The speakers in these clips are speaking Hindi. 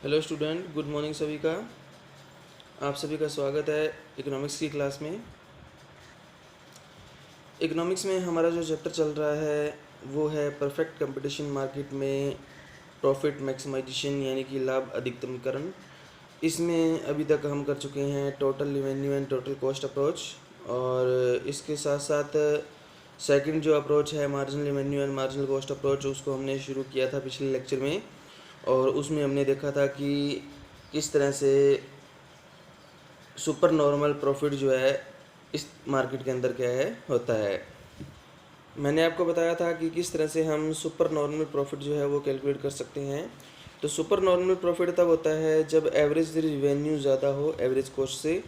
हेलो स्टूडेंट, गुड मॉर्निंग सभी का। आप सभी का स्वागत है इकोनॉमिक्स की क्लास में। इकोनॉमिक्स में हमारा जो चैप्टर चल रहा है वो है परफेक्ट कंपटीशन मार्केट में प्रॉफिट मैक्सिमाइजेशन यानी कि लाभ अधिकतमकरण। इसमें अभी तक हम कर चुके हैं total revenue and total cost approach, और इसके साथ साथ सेकंड जो अप्रोच है marginal revenue and marginal cost approach, उसको हमने शुरू किया था पिछले लेक्चर में। और उसमें हमने देखा था कि किस तरह से सुपर नॉर्मल प्रॉफिट जो है इस मार्केट के अंदर क्या है होता है। मैंने आपको बताया था कि किस तरह से हम सुपर नॉर्मल प्रॉफिट जो है वो कैलकुलेट कर सकते हैं। तो सुपर नॉर्मल प्रॉफिट तब होता है जब एवरेज रिवेन्यू ज़्यादा हो एवरेज कॉस्ट से,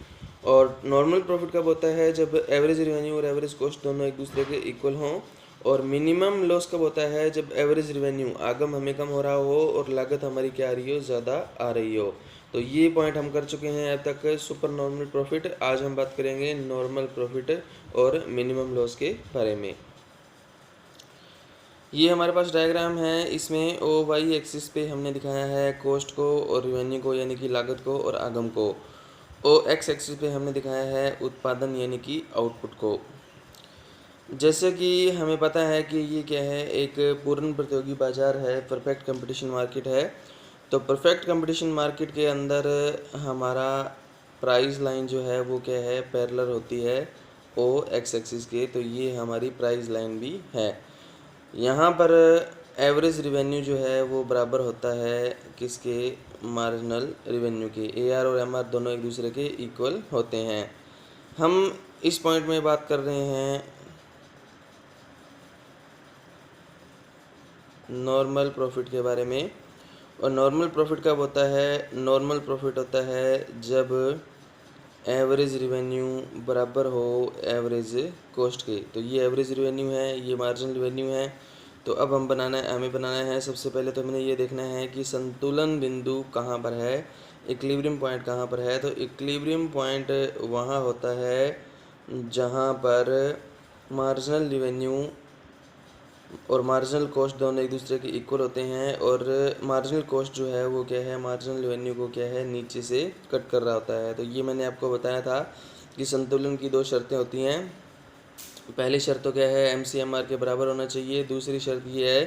और नॉर्मल प्रॉफिट कब होता है जब एवरेज रिवेन्यू और एवरेज कॉस्ट दोनों एक दूसरे के इक्वल हों। और मिनिमम लॉस कब होता है जब एवरेज रिवेन्यू आगम हमें कम हो रहा हो और लागत हमारी क्या आ रही हो, ज़्यादा आ रही हो। तो ये पॉइंट हम कर चुके हैं अब तक सुपर नॉर्मल प्रॉफिट। आज हम बात करेंगे नॉर्मल प्रॉफिट और मिनिमम लॉस के बारे में। ये हमारे पास डायग्राम है, इसमें ओ वाई एक्सिस पे हमने दिखाया है कॉस्ट को और रेवेन्यू को यानी कि लागत को और आगम को। ओ एक्स एक्सिस पे हमने दिखाया है उत्पादन यानी कि आउटपुट को। जैसे कि हमें पता है कि ये क्या है, एक पूर्ण प्रतियोगी बाजार है, परफेक्ट कंपटीशन मार्केट है। तो परफेक्ट कंपटीशन मार्केट के अंदर हमारा प्राइस लाइन जो है वो क्या है, पैरेलल होती है ओ एक्स एक्सिस के। तो ये हमारी प्राइस लाइन भी है। यहाँ पर एवरेज रिवेन्यू जो है वो बराबर होता है किसके, मार्जिनल रिवेन्यू के। एआर और एमआर दोनों एक दूसरे के इक्वल होते हैं। हम इस पॉइंट में बात कर रहे हैं नॉर्मल प्रॉफिट के बारे में। और नॉर्मल प्रॉफिट कब होता है, नॉर्मल प्रॉफिट होता है जब एवरेज रिवेन्यू बराबर हो एवरेज कॉस्ट के। तो ये एवरेज रिवेन्यू है, ये मार्जिनल रिवेन्यू है। तो अब हमें बनाना है सबसे पहले तो हमें ये देखना है कि संतुलन बिंदु कहाँ पर है, इक्विलिब्रियम पॉइंट कहाँ पर है। तो इक्विलिब्रियम पॉइंट वहाँ होता है जहाँ पर मार्जिनल रिवेन्यू और मार्जिनल कॉस्ट दोनों एक दूसरे के इक्वल होते हैं। और मार्जिनल कॉस्ट जो है वो क्या है, मार्जिनल रेवेन्यू को क्या है, नीचे से कट कर रहा होता है। तो ये मैंने आपको बताया था कि संतुलन की दो शर्तें होती हैं। पहली शर्त तो क्या है, एम सी एम आर के बराबर होना चाहिए। दूसरी शर्त ये है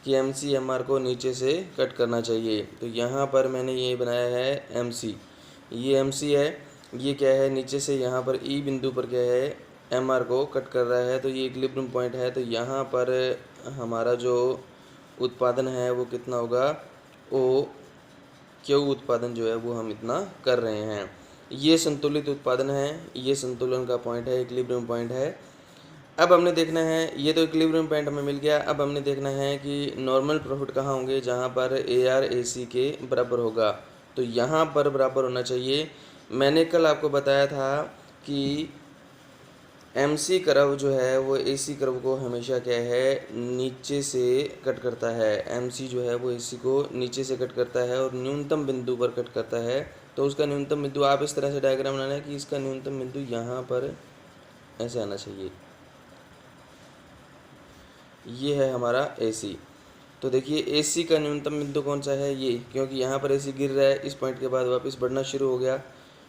कि एम सी एम आर को नीचे से कट करना चाहिए। तो यहाँ पर मैंने ये बनाया है एम सी, ये एम सी है, ये क्या है, नीचे से यहाँ पर ई बिंदु पर क्या है, एम आर को कट कर रहा है। तो ये इक्विलिब्रियम पॉइंट है। तो यहाँ पर हमारा जो उत्पादन है वो कितना होगा, ओ क्यू उत्पादन जो है वो हम इतना कर रहे हैं। ये संतुलित उत्पादन है, ये संतुलन का पॉइंट है, इक्विलिब्रियम पॉइंट है। अब हमने देखना है, ये तो इक्विलिब्रियम पॉइंट हमें मिल गया। अब हमने देखना है कि नॉर्मल प्रॉफिट कहाँ होंगे, जहाँ पर ए आर ए सी के बराबर होगा। तो यहाँ पर बराबर होना चाहिए। मैंने कल आपको बताया था कि एम सी कर्व जो है वो ए सी कर्व को हमेशा क्या है, नीचे से कट करता है। एम सी जो है वो ए सी को नीचे से कट करता है और न्यूनतम बिंदु पर कट करता है। तो उसका न्यूनतम बिंदु आप इस तरह से डायग्राम बनाना है कि इसका न्यूनतम बिंदु यहाँ पर ऐसे आना चाहिए। ये है हमारा ए सी। तो देखिए ए सी का न्यूनतम बिंदु कौन सा है, ये, क्योंकि यहाँ पर ए सी गिर रहा है, इस पॉइंट के बाद वापस बढ़ना शुरू हो गया।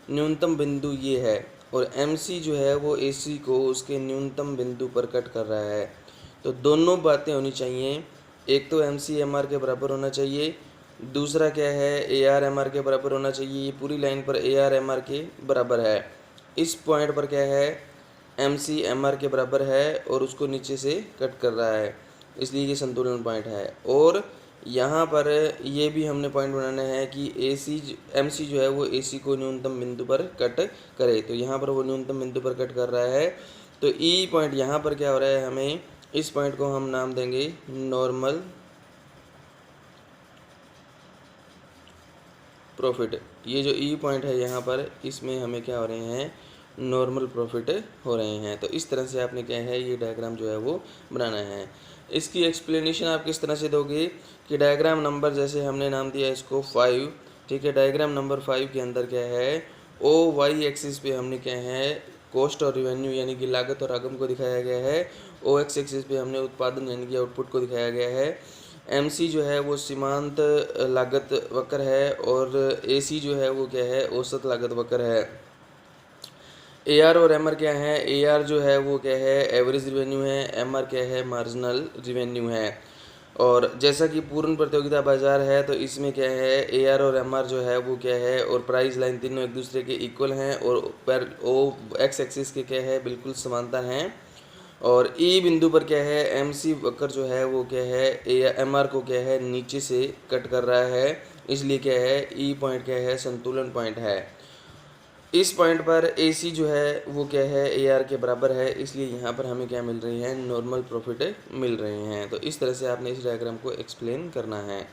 न्यूनतम बिंदु ये है। और एम सी जो है वो ए सी को उसके न्यूनतम बिंदु पर कट कर रहा है। तो दोनों बातें होनी चाहिए, एक तो एम सी एम आर के बराबर होना चाहिए, दूसरा क्या है, ए आर एम आर के बराबर होना चाहिए। ये पूरी लाइन पर ए आर एम आर के बराबर है। इस पॉइंट पर क्या है, एम सी एम आर के बराबर है और उसको नीचे से कट कर रहा है, इसलिए ये संतुलन पॉइंट है। और यहाँ पर ये भी हमने पॉइंट बनाना है कि ए सी एम सी जो है वो ए सी को न्यूनतम बिंदु पर कट करे। तो यहाँ पर वो न्यूनतम बिंदु पर कट कर रहा है। तो ई पॉइंट यहाँ पर क्या हो रहा है, हमें इस पॉइंट को हम नाम देंगे नॉर्मल प्रॉफिट। ये जो ई पॉइंट है यहाँ पर, इसमें हमें क्या हो रहे हैं, नॉर्मल प्रॉफिट हो रहे हैं। तो इस तरह से आपने क्या है, ये डायग्राम जो है वो बनाना है। इसकी एक्सप्लेनेशन आप किस तरह से दोगे कि डायग्राम नंबर, जैसे हमने नाम दिया इसको 5, ठीक है। डायग्राम नंबर 5 के अंदर क्या है, ओ वाई एक्सिस पे हमने क्या है, कॉस्ट और रिवेन्यू यानी कि लागत और आगम को दिखाया गया है। ओ एक्स एक्सिस पे हमने उत्पादन यानी कि आउटपुट को दिखाया गया है। MC जो है वो सीमांत लागत वक्र है और AC जो है वो क्या है, औसत लागत वक्र है। AR और MR क्या है, AR जो है वो क्या है, एवरेज रिवेन्यू है, MR क्या है, मार्जिनल रिवेन्यू है। और जैसा कि पूर्ण प्रतियोगिता बाजार है तो इसमें क्या है, AR और MR जो है वो क्या है, और प्राइस लाइन तीनों एक दूसरे के इक्वल हैं और पर ओ एक्स एक्सिस के क्या है, बिल्कुल समांतर हैं। और E बिंदु पर क्या है, MC वक्र जो है वो क्या है, MR को क्या है, नीचे से कट कर रहा है, इसलिए क्या है, E पॉइंट क्या है, संतुलन पॉइंट है। इस पॉइंट पर AC जो है वो क्या है, AR के बराबर है, इसलिए यहाँ पर हमें क्या मिल रही है, नॉर्मल प्रॉफिट मिल रहे हैं। तो इस तरह से आपने इस डायग्राम को एक्सप्लेन करना है।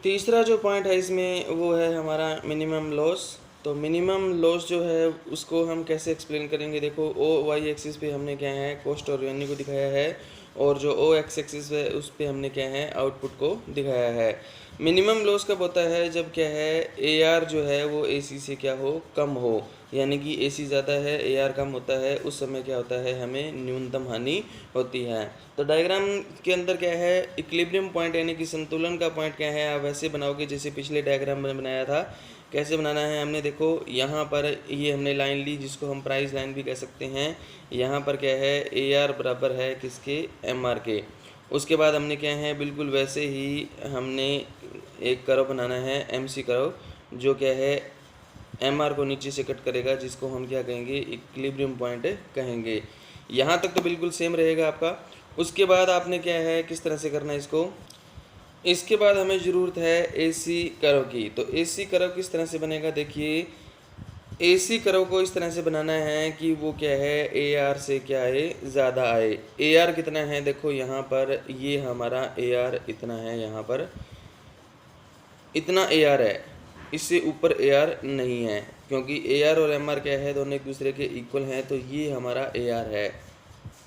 तीसरा जो पॉइंट है इसमें वो है हमारा मिनिमम लॉस। तो मिनिमम लॉस जो है उसको हम कैसे एक्सप्लेन करेंगे, देखो OY एक्सिस पे हमने क्या है, कॉस्ट और रेवेन्यू को दिखाया है, और जो OX एक्सिस है उस पे हमने क्या है, आउटपुट को दिखाया है। मिनिमम लॉस कब होता है, जब क्या है, AR जो है वो AC से क्या हो, कम हो, यानी कि AC ज़्यादा है, AR कम होता है, उस समय क्या होता है, हमें न्यूनतम हानि होती है। तो डायग्राम के अंदर क्या है, इक्विलिब्रियम पॉइंट यानी कि संतुलन का पॉइंट क्या है, आप वैसे बनाओगे जैसे पिछले डायग्राम में बनाया था। कैसे बनाना है, हमने देखो यहाँ पर ये हमने लाइन ली जिसको हम प्राइस लाइन भी कह सकते हैं। यहाँ पर क्या है, AR बराबर है किसके, MR के। उसके बाद हमने क्या है, बिल्कुल वैसे ही हमने एक कर्व बनाना है, MC कर्व, जो क्या है, MR को नीचे से कट करेगा, जिसको हम क्या कहेंगे, इक्विलिब्रियम पॉइंट कहेंगे। यहाँ तक तो बिल्कुल सेम रहेगा आपका। उसके बाद आपने क्या है, किस तरह से करना है इसको, इसके बाद हमें ज़रूरत है AC कर्व की। तो AC कर्व किस तरह से बनेगा, देखिए AC कर्व को इस तरह से बनाना है कि वो क्या है, AR से क्या है, ज़्यादा आए। AR कितना है, देखो यहाँ पर ये हमारा AR इतना है, यहाँ पर इतना AR है, इससे ऊपर AR नहीं है, क्योंकि AR और MR क्या है, दोनों एक दूसरे के इक्वल हैं, तो ये हमारा AR है।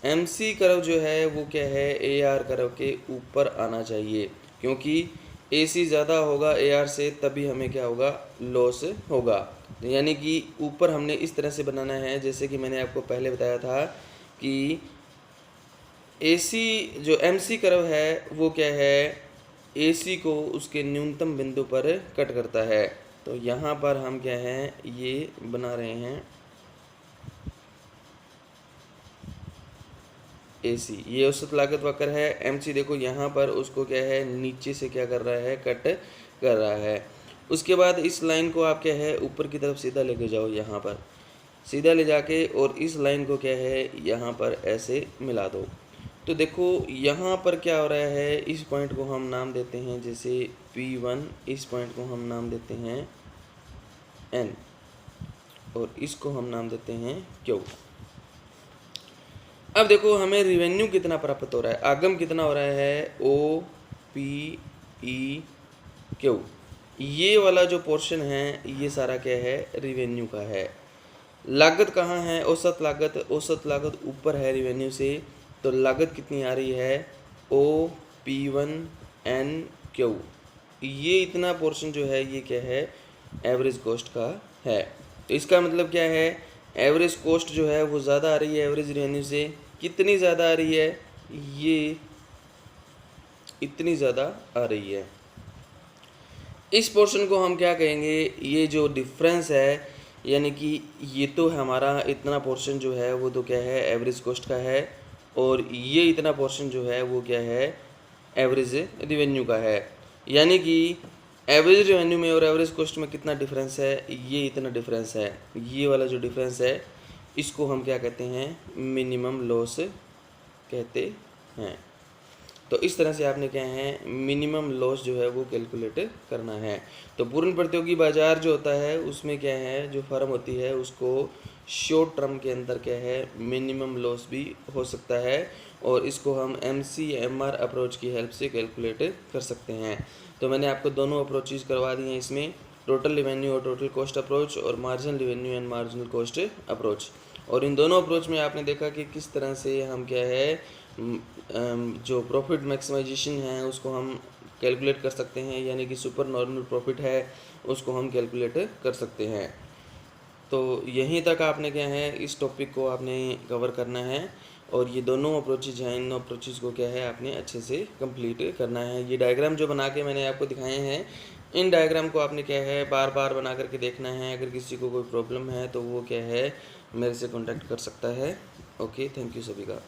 MC कर्व जो है वो क्या है, AR कर्व के ऊपर आना चाहिए, क्योंकि AC ज़्यादा होगा AR से, तभी हमें क्या होगा, लॉस होगा। यानी कि ऊपर हमने इस तरह से बनाना है, जैसे कि मैंने आपको पहले बताया था कि AC जो MC कर्व है वो क्या है, AC को उसके न्यूनतम बिंदु पर कट करता है। तो यहाँ पर हम क्या है, ये बना रहे हैं AC, ये औसत लागत वक्र है। MC देखो यहाँ पर उसको क्या है, नीचे से क्या कर रहा है, कट कर रहा है। उसके बाद इस लाइन को आप क्या है, ऊपर की तरफ सीधा लेके जाओ, यहाँ पर सीधा ले जाके, और इस लाइन को क्या है, यहाँ पर ऐसे मिला दो। तो देखो यहाँ पर क्या हो रहा है, इस पॉइंट को हम नाम देते हैं जैसे P1, इस पॉइंट को हम नाम देते हैं N, और इसको हम नाम देते हैं Q। अब देखो हमें रिवेन्यू कितना प्राप्त हो रहा है, आगम कितना हो रहा है, OPEQ। ये वाला जो पोर्शन है ये सारा क्या है, रिवेन्यू का है। लागत कहाँ है, औसत लागत ऊपर है रिवेन्यू से, तो लागत कितनी आ रही है, OP1NQ। ये इतना पोर्शन जो है ये क्या है, एवरेज कॉस्ट का है। तो इसका मतलब क्या है, एवरेज कॉस्ट जो है वो ज़्यादा आ रही है एवरेज रेवेन्यू से। कितनी ज़्यादा आ रही है, ये इतनी ज़्यादा आ रही है। इस पोर्शन को हम क्या कहेंगे, ये जो डिफरेंस है, यानी कि ये तो हमारा इतना पोर्शन जो है वो तो क्या है, एवरेज कॉस्ट का है, और ये इतना पोर्शन जो है वो क्या है, एवरेज रेवेन्यू का है। यानी कि एवरेज रेवेन्यू में और एवरेज कॉस्ट में कितना डिफरेंस है, ये इतना डिफरेंस है। ये वाला जो डिफरेंस है इसको हम क्या कहते हैं, मिनिमम लॉस कहते हैं। तो इस तरह से आपने क्या है, मिनिमम लॉस जो है वो कैलकुलेट करना है। तो पूर्ण प्रतियोगी बाजार जो होता है उसमें क्या है, जो फर्म होती है उसको शॉर्ट टर्म के अंदर क्या है, मिनिमम लॉस भी हो सकता है, और इसको हम MCMR अप्रोच की हेल्प से कैलकुलेट कर सकते हैं। तो मैंने आपको दोनों अप्रोचेज करवा दी हैं इसमें, टोटल रेवेन्यू और टोटल कॉस्ट अप्रोच, और marginal revenue and marginal cost approach. और इन दोनों अप्रोच में आपने देखा कि किस तरह से हम क्या है, जो प्रॉफिट मैक्सिमाइजेशन है उसको हम कैलकुलेट कर सकते हैं, यानी कि सुपर नॉर्मल प्रॉफिट है उसको हम कैलकुलेट कर सकते हैं। तो यहीं तक आपने क्या है, इस टॉपिक को आपने कवर करना है। और ये दोनों अप्रोचेज हैं, इन अप्रोचेज को क्या है आपने अच्छे से कंप्लीट करना है। ये डायग्राम जो बना के मैंने आपको दिखाए हैं, इन डायग्राम को आपने क्या है बार बार बना करके देखना है। अगर किसी को कोई प्रॉब्लम है तो वो क्या है मेरे से कॉन्टैक्ट कर सकता है। ओके, थैंक यू सभी का।